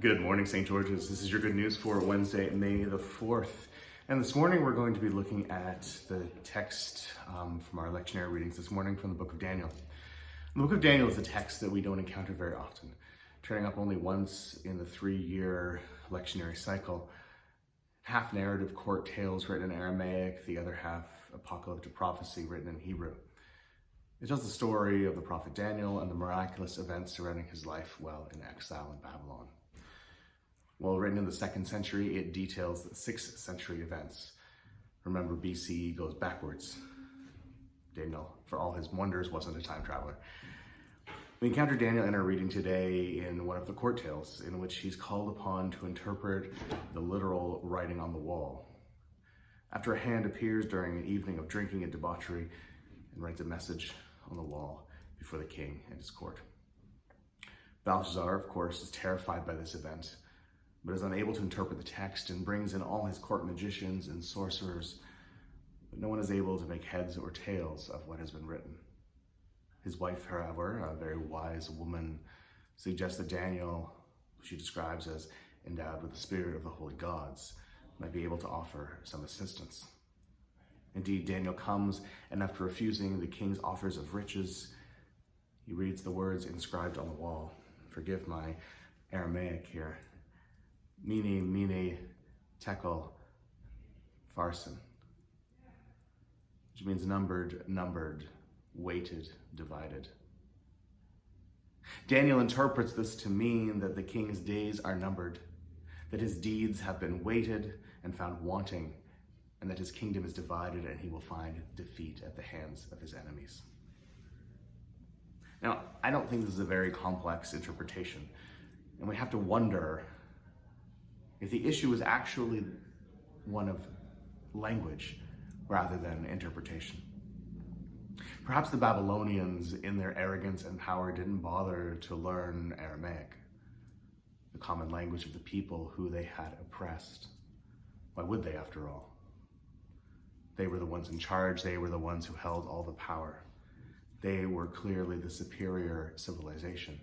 Good morning, St. George's. This is your good news for Wednesday, May the 4th. And this morning we're going to be looking at the text from our lectionary readings this morning from the book of Daniel. The book of Daniel is a text that we don't encounter very often, turning up only once in the 3-year lectionary cycle. Half narrative court tales written in Aramaic, the other half apocalyptic prophecy written in Hebrew. It tells the story of the prophet Daniel and the miraculous events surrounding his life while in exile in Babylon. While written in the 2nd century, it details the 6th century events. Remember, BCE goes backwards. Daniel, for all his wonders, wasn't a time traveler. We encounter Daniel in our reading today in one of the court tales, in which he's called upon to interpret the literal writing on the wall. After a hand appears during an evening of drinking and debauchery and writes a message on the wall before the king and his court. Belshazzar, of course, is terrified by this event, but is unable to interpret the text and brings in all his court magicians and sorcerers, but no one is able to make heads or tails of what has been written. His wife, however, a very wise woman, suggests that Daniel, who she describes as endowed with the spirit of the holy gods, might be able to offer some assistance. Indeed, Daniel comes, and after refusing the king's offers of riches, he reads the words inscribed on the wall. Forgive my Aramaic here. Mene, tekel, pharsin, which means numbered, weighted, divided. Daniel interprets this to mean that the king's days are numbered, that his deeds have been weighted and found wanting, and that his kingdom is divided and he will find defeat at the hands of his enemies. Now, I don't think this is a very complex interpretation, and we have to wonder if the issue is actually one of language rather than interpretation. Perhaps the Babylonians, in their arrogance and power, didn't bother to learn Aramaic, the common language of the people who they had oppressed. Why would they, after all? They were the ones in charge. They were the ones who held all the power. They were clearly the superior civilization.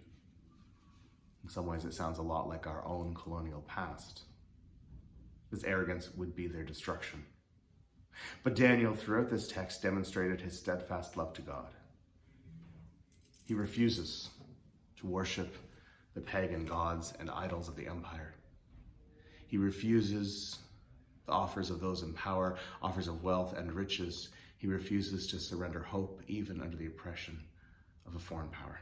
In some ways, it sounds a lot like our own colonial past. This arrogance would be their destruction. But Daniel, throughout this text, demonstrated his steadfast love to God. He refuses to worship the pagan gods and idols of the empire. He refuses the offers of those in power, offers of wealth and riches. He refuses to surrender hope even under the oppression of a foreign power.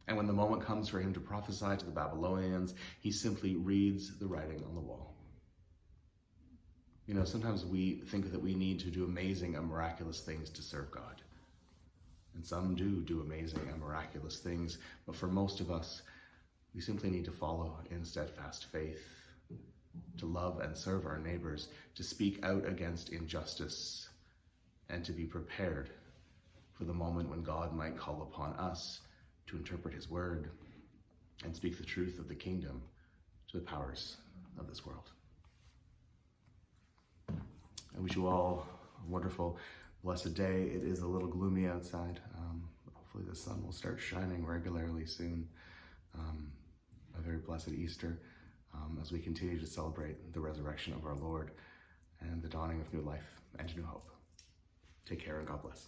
And when the moment comes for him to prophesy to the Babylonians, he simply reads the writing on the wall. You know, sometimes we think that we need to do amazing and miraculous things to serve God. And some do amazing and miraculous things, but for most of us, we simply need to follow in steadfast faith, to love and serve our neighbors, to speak out against injustice, and to be prepared for the moment when God might call upon us to interpret his word and speak the truth of the kingdom to the powers of this world. I wish you all a wonderful, blessed day. It is a little gloomy outside. Hopefully the sun will start shining regularly soon. A very blessed Easter as we continue to celebrate the resurrection of our Lord and the dawning of new life and new hope. Take care and God bless.